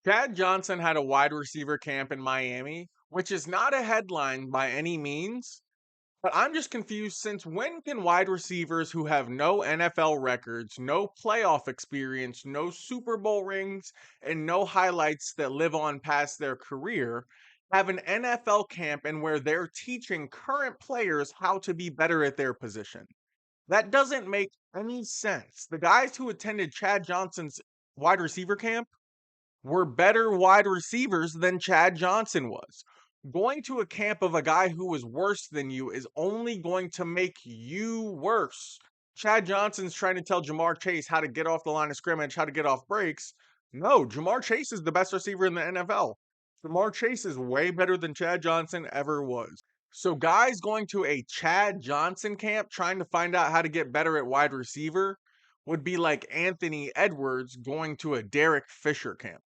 Chad Johnson had a wide receiver camp in Miami, which is not a headline by any means, but I'm just confused since when can wide receivers who have no NFL records, no playoff experience, no Super Bowl rings, and no highlights that live on past their career have an NFL camp and where they're teaching current players how to be better at their position? That doesn't make any sense. The guys who attended Chad Johnson's wide receiver camp were better wide receivers than Chad Johnson was. Going to a camp of a guy who was worse than you is only going to make you worse. Chad Johnson's trying to tell Jamar Chase how to get off the line of scrimmage, how to get off breaks. No, Jamar Chase is the best receiver in the NFL. Jamar Chase is way better than Chad Johnson ever was. So, guys going to a Chad Johnson camp trying to find out how to get better at wide receiver would be like Anthony Edwards going to a Derek Fisher camp.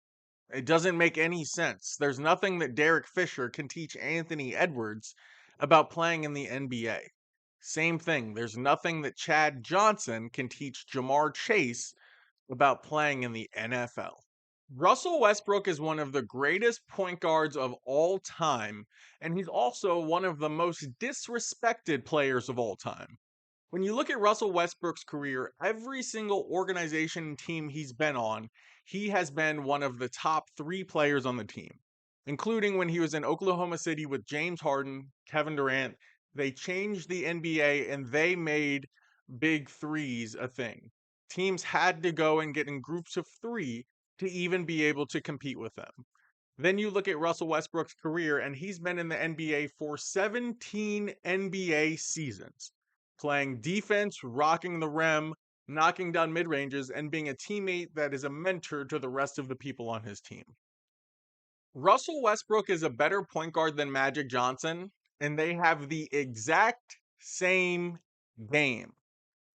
It doesn't make any sense. There's nothing that Derek Fisher can teach Anthony Edwards about playing in the NBA. Same thing. There's nothing that Chad Johnson can teach Jamar Chase about playing in the NFL. Russell Westbrook is one of the greatest point guards of all time, and he's also one of the most disrespected players of all time. When you look at Russell Westbrook's career, every single organization and team he's been on, he has been one of the top three players on the team, including when he was in Oklahoma City with James Harden, Kevin Durant. They changed the NBA and they made big threes a thing. Teams had to go and get in groups of three to even be able to compete with them. Then you look at Russell Westbrook's career, and he's been in the NBA for 17 NBA seasons, playing defense, rocking the rim, knocking down mid ranges, and being a teammate that is a mentor to the rest of the people on his team. Russell Westbrook is a better point guard than Magic Johnson, and they have the exact same game.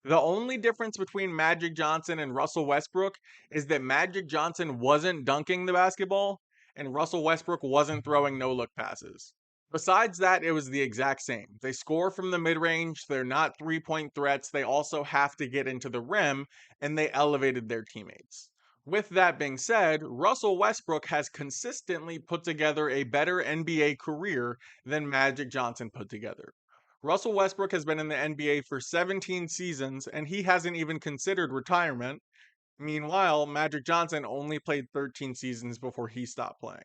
The only difference between Magic Johnson and Russell Westbrook is that Magic Johnson wasn't dunking the basketball and Russell Westbrook wasn't throwing no look passes. Besides that, it was the exact same. They score from the mid range, they're not 3-point threats, they also have to get into the rim, and they elevated their teammates. With that being said, Russell Westbrook has consistently put together a better NBA career than Magic Johnson put together. Russell Westbrook has been in the NBA for 17 seasons, and he hasn't even considered retirement. Meanwhile, Magic Johnson only played 13 seasons before he stopped playing.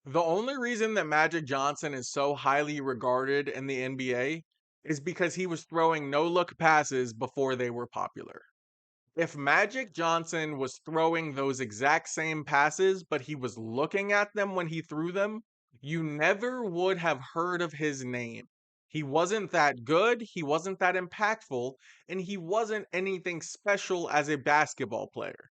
The only reason that Magic Johnson is so highly regarded in the NBA is because he was throwing no look passes before they were popular. If Magic Johnson was throwing those exact same passes, but he was looking at them when he threw them, you never would have heard of his name. He wasn't that good, he wasn't that impactful, and he wasn't anything special as a basketball player.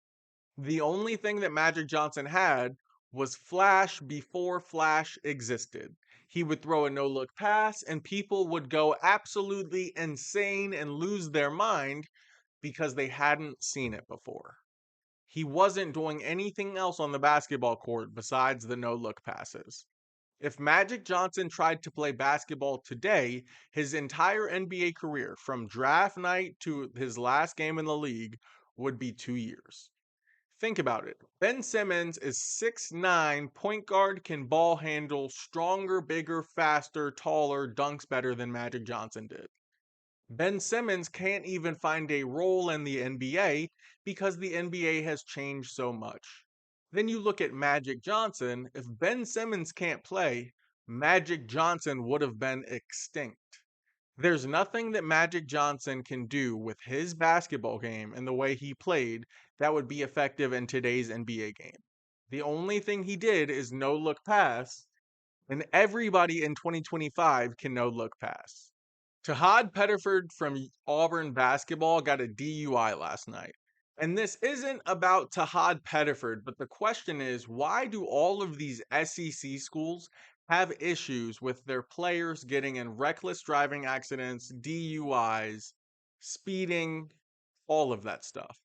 The only thing that Magic Johnson had was flash before flash existed. He would throw a no look pass, and people would go absolutely insane and lose their mind because they hadn't seen it before. He wasn't doing anything else on the basketball court besides the no look passes. If Magic Johnson tried to play basketball today, his entire NBA career, from draft night to his last game in the league, would be 2 years. Think about it. Ben Simmons is 6'9", point guard, can ball handle, stronger, bigger, faster, taller, dunks better than Magic Johnson did. Ben Simmons can't even find a role in the NBA because the NBA has changed so much. Then you look at Magic Johnson. If Ben Simmons can't play, Magic Johnson would have been extinct. There's nothing that Magic Johnson can do with his basketball game and the way he played that would be effective in today's NBA game. The only thing he did is no look pass, and everybody in 2025 can no look pass. Tahad Pettiford from Auburn basketball got a DUI last night. And this isn't about Tahad Pettiford, but the question is, why do all of these SEC schools have issues with their players getting in reckless driving accidents, DUIs, speeding, all of that stuff?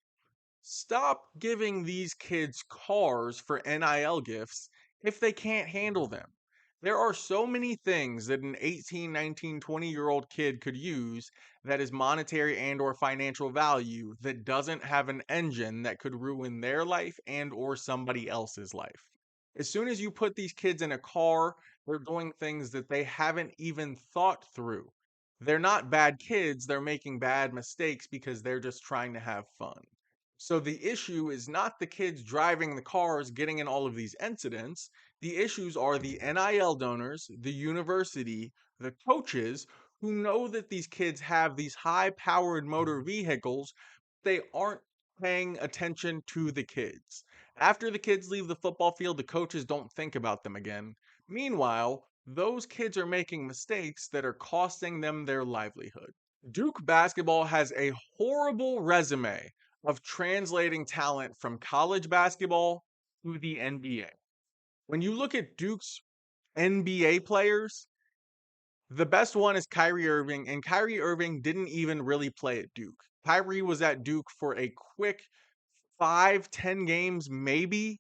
Stop giving these kids cars for NIL gifts if they can't handle them. There are so many things that an 18, 19, 20-year-old kid could use that is monetary and or financial value that doesn't have an engine that could ruin their life and or somebody else's life. As soon as you put these kids in a car, they're doing things that they haven't even thought through. They're not bad kids, they're making bad mistakes because they're just trying to have fun. So the issue is not the kids driving the cars getting in all of these incidents. The issues are the NIL donors, the university, the coaches who know that these kids have these high powered motor vehicles. They aren't paying attention to the kids. After the kids leave the football field, the coaches don't think about them again. Meanwhile, those kids are making mistakes that are costing them their livelihood. Duke basketball has a horrible resume of translating talent from college basketball to the NBA. When you look at Duke's NBA players, the best one is Kyrie Irving, and Kyrie Irving didn't even really play at Duke. Kyrie was at Duke for a quick 5, 10 games, maybe,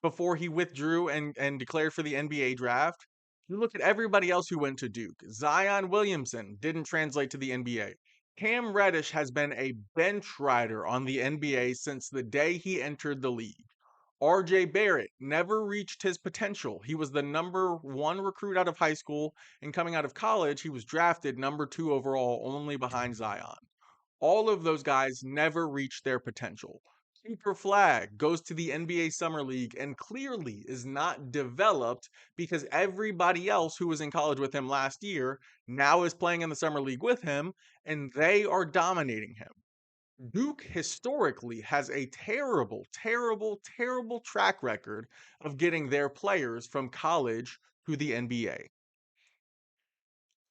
before he withdrew and declared for the NBA draft. You look at everybody else who went to Duke. Zion Williamson didn't translate to the NBA. Cam Reddish has been a bench rider on the NBA since the day he entered the league. RJ Barrett never reached his potential. He was the number one recruit out of high school, and coming out of college, he was drafted number 2 overall, only behind Zion. All of those guys never reached their potential. Cooper Flag goes to the NBA Summer League and clearly is not developed because everybody else who was in college with him last year now is playing in the Summer League with him, and they are dominating him. Duke historically has a terrible, terrible, terrible track record of getting their players from college to the NBA.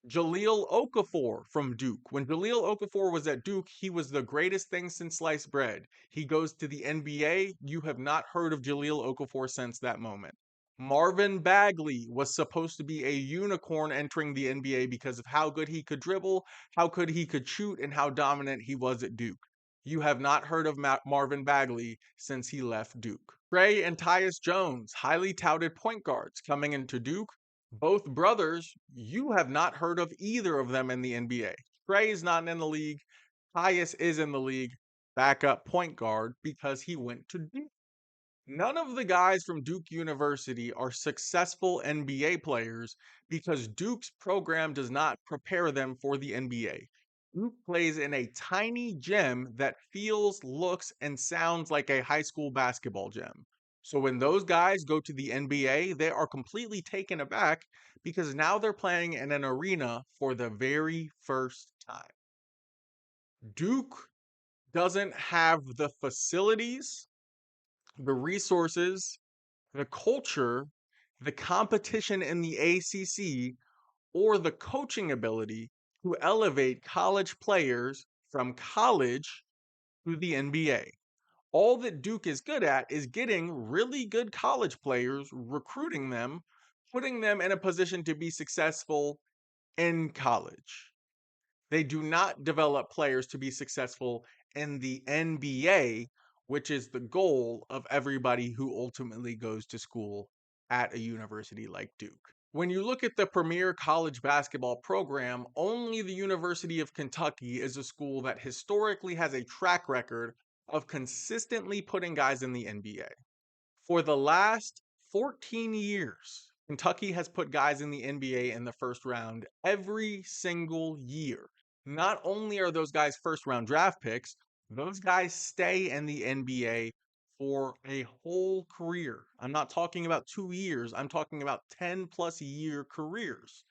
Jahlil Okafor from Duke. When Jahlil Okafor was at Duke, he was the greatest thing since sliced bread. He goes to the NBA. You have not heard of Jahlil Okafor since that moment. Marvin Bagley was supposed to be a unicorn entering the NBA because of how good he could dribble, how good he could shoot, and how dominant he was at Duke. You have not heard of Marvin Bagley since he left Duke. Trey and Tyus Jones, highly touted point guards coming into Duke. Both brothers, you have not heard of either of them in the NBA. Trey is not in the league. Tyus is in the league, backup point guard, because he went to Duke. None of the guys from Duke University are successful NBA players because Duke's program does not prepare them for the NBA. Duke plays in a tiny gym that feels, looks, and sounds like a high school basketball gym. So when those guys go to the NBA, they are completely taken aback because now they're playing in an arena for the very first time. Duke doesn't have the facilities, the resources, the culture, the competition in the ACC, or the coaching ability to elevate college players from college to the NBA. All that Duke is good at is getting really good college players, recruiting them, putting them in a position to be successful in college. They do not develop players to be successful in the NBA, which is the goal of everybody who ultimately goes to school at a university like Duke. When you look at the premier college basketball program, only the University of Kentucky is a school that historically has a track record of consistently putting guys in the NBA. For the last 14 years, Kentucky has put guys in the NBA in the first round every single year. Not only are those guys first round draft picks, those guys stay in the NBA for a whole career. I'm not talking about 2 years, I'm talking about 10 plus year careers.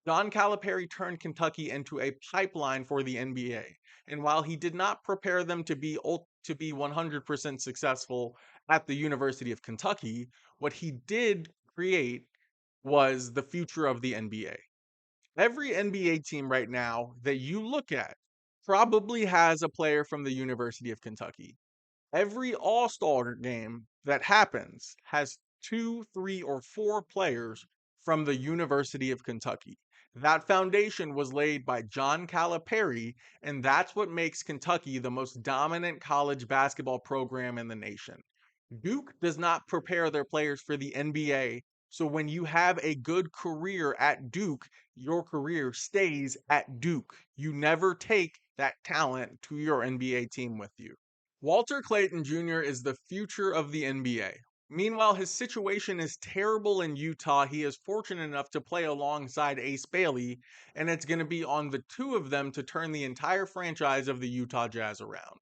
Don Calipari turned Kentucky into a pipeline for the NBA. And while he did not prepare them to be 100% successful at the University of Kentucky, what he did create was the future of the NBA. Every NBA team right now that you look at probably has a player from the University of Kentucky. Every All-Star game that happens has 2, 3, or 4 players from the University of Kentucky. That foundation was laid by John Calipari, and that's what makes Kentucky the most dominant college basketball program in the nation. Duke does not prepare their players for the NBA. So when you have a good career at Duke, your career stays at Duke. You never take that talent to your NBA team with you. Walter Clayton Jr. is the future of the NBA. Meanwhile, his situation is terrible in Utah. He is fortunate enough to play alongside Ace Bailey, and it's going to be on the two of them to turn the entire franchise of the Utah Jazz around.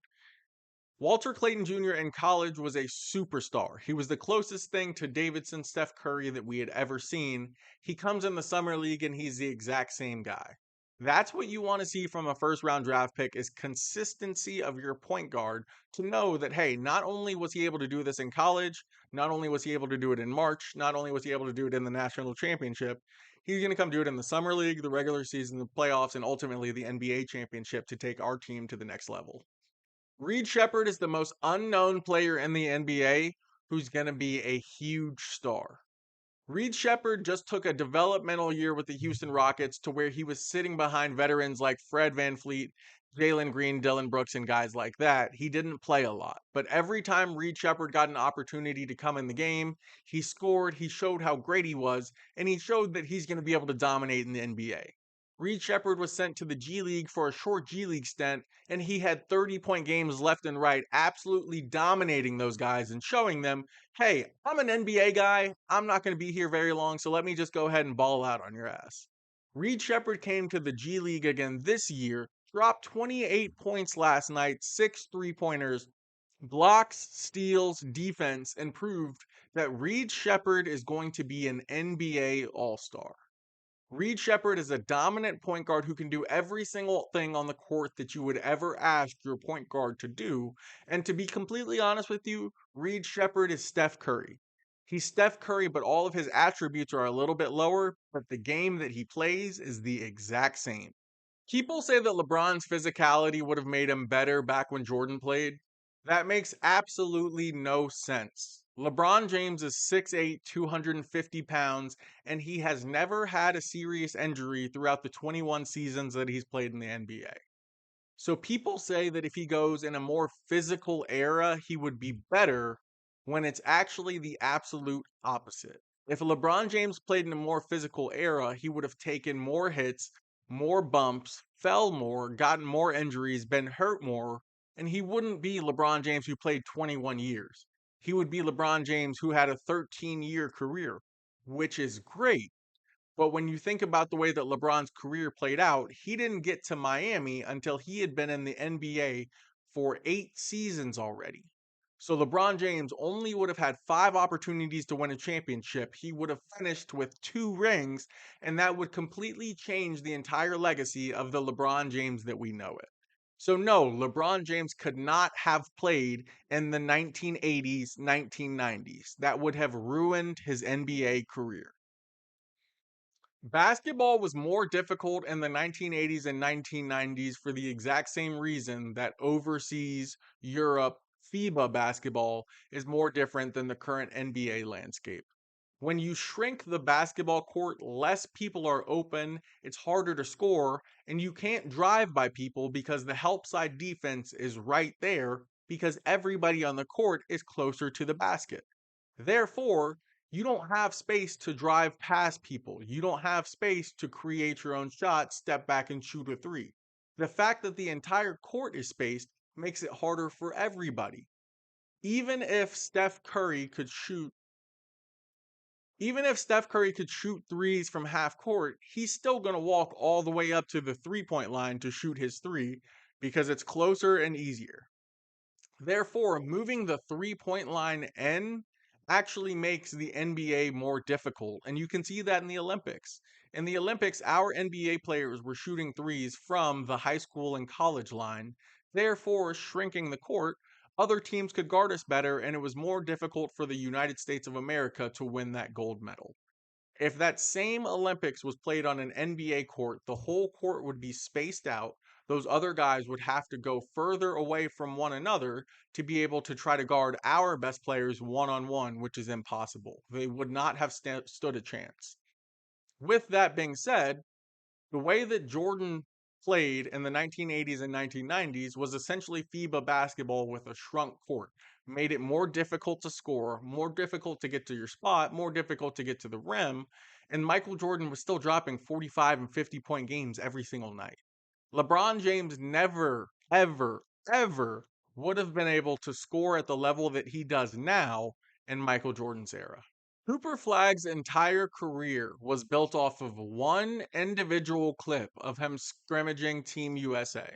Walter Clayton Jr. in college was a superstar. He was the closest thing to Davidson Steph Curry that we had ever seen. He comes in the summer league and he's the exact same guy. That's what you want to see from a first round draft pick is consistency of your point guard to know that hey, not only was he able to do this in college, not only was he able to do it in March, not only was he able to do it in the national championship, he's going to come do it in the summer league, the regular season, the playoffs, and ultimately the NBA championship to take our team to the next level. Reed Shepard is the most unknown player in the NBA who's going to be a huge star. Reed Shepard just took a developmental year with the Houston Rockets to where he was sitting behind veterans like Fred VanVleet, Jalen Green, Dylan Brooks, and guys like that. He didn't play a lot. But every time Reed Shepard got an opportunity to come in the game, he scored, he showed how great he was, and he showed that he's going to be able to dominate in the NBA. Reed Shepard was sent to the G League for a short G League stint, and he had 30-point games left and right, absolutely dominating those guys and showing them, hey, I'm an NBA guy. I'm not going to be here very long, so let me just go ahead and ball out on your ass. Reed Shepard came to the G League again this year, dropped 28 points last night, 6 3-pointers, blocks, steals, defense, and proved that Reed Shepard is going to be an NBA All Star. Reed Shepard is a dominant point guard who can do every single thing on the court that you would ever ask your point guard to do. And to be completely honest with you, Reed Shepard is Steph Curry. He's Steph Curry, but all of his attributes are a little bit lower, but the game that he plays is the exact same. People say that LeBron's physicality would have made him better back when Jordan played. That makes absolutely no sense. LeBron James is 6'8, 250 pounds, and he has never had a serious injury throughout the 21 seasons that he's played in the NBA. So people say that if he goes in a more physical era, he would be better when it's actually the absolute opposite. If LeBron James played in a more physical era, he would have taken more hits, more bumps, fell more, gotten more injuries, been hurt more, and he wouldn't be LeBron James who played 21 years. He would be LeBron James who had a 13-year career, which is great. But when you think about the way that LeBron's career played out, he didn't get to Miami until he had been in the NBA for 8 seasons already. So LeBron James only would have had 5 opportunities to win a championship. He would have finished with 2 rings, and that would completely change the entire legacy of the LeBron James that we know it. So, no, LeBron James could not have played in the 1980s, 1990s. That would have ruined his NBA career. Basketball was more difficult in the 1980s and 1990s for the exact same reason that overseas Europe FIBA basketball is more different than the current NBA landscape. When you shrink the basketball court, less people are open, it's harder to score, and you can't drive by people because the help side defense is right there because everybody on the court is closer to the basket. Therefore, you don't have space to drive past people. You don't have space to create your own shot, step back and shoot a three. The fact that the entire court is spaced makes it harder for everybody. Even if Steph Curry could shoot Even if Steph Curry could shoot threes from half court, he's still going to walk all the way up to the 3-point line to shoot his three because it's closer and easier. Therefore, moving the 3-point line in actually makes the NBA more difficult. And you can see that in the Olympics. In the Olympics, our NBA players were shooting threes from the high school and college line, therefore shrinking the court. Other teams could guard us better, and it was more difficult for the United States of America to win that gold medal. If that same Olympics was played on an NBA court, the whole court would be spaced out. Those other guys would have to go further away from one another to be able to try to guard our best players one on one, which is impossible. They would not have stood a chance. With that being said, the way that Jordan played in the 1980s and 1990s was essentially FIBA basketball with a shrunk court. Made it more difficult to score, more difficult to get to your spot, more difficult to get to the rim. And Michael Jordan was still dropping 45 and 50-point games every single night. LeBron James never, ever, ever would have been able to score at the level that he does now in Michael Jordan's era. Cooper Flagg's entire career was built off of one individual clip of him scrimmaging Team USA.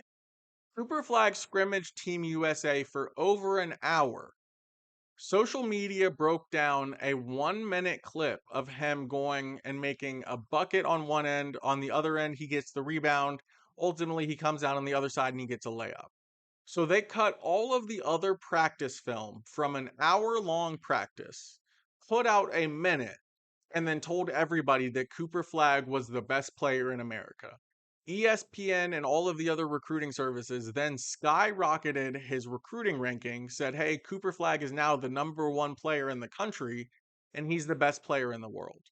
Cooper Flag scrimmaged Team USA for over an hour. Social media broke down a 1 minute clip of him going and making a bucket on one end. On the other end, he gets the rebound. Ultimately, he comes out on the other side and he gets a layup. So they cut all of the other practice film from an hour-long practice, put out a minute, and then told everybody that Cooper Flag was the best player in America. ESPN and all of the other recruiting services then skyrocketed his recruiting ranking, said, hey, Cooper Flag is now the #1 player in the country, and he's the best player in the world.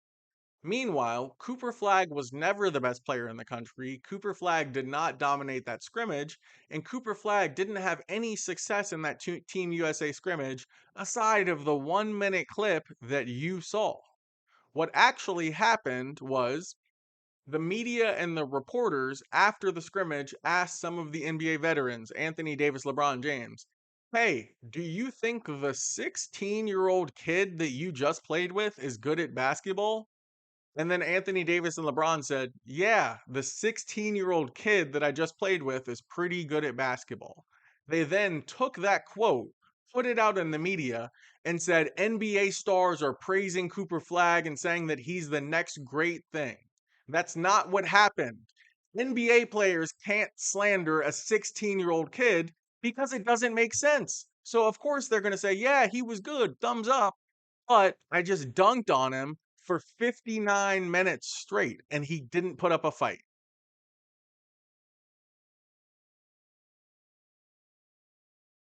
Meanwhile, Cooper Flag was never the best player in the country. Cooper Flag did not dominate that scrimmage, and Cooper Flag didn't have any success in that Team USA scrimmage aside of the 1 minute clip that you saw. What actually happened was the media and the reporters after the scrimmage asked some of the NBA veterans, Anthony Davis, LeBron James, hey, do you think the 16-year-old kid that you just played with is good at basketball? And then Anthony Davis and LeBron said, yeah, the 16-year-old kid that I just played with is pretty good at basketball. They then took that quote, put it out in the media, and said NBA stars are praising Cooper Flag and saying that he's the next great thing. That's not what happened. NBA players can't slander a 16-year-old kid because it doesn't make sense. So, of course, they're going to say, yeah, he was good, thumbs up. But I just dunked on him for 59 minutes straight, and he didn't put up a fight.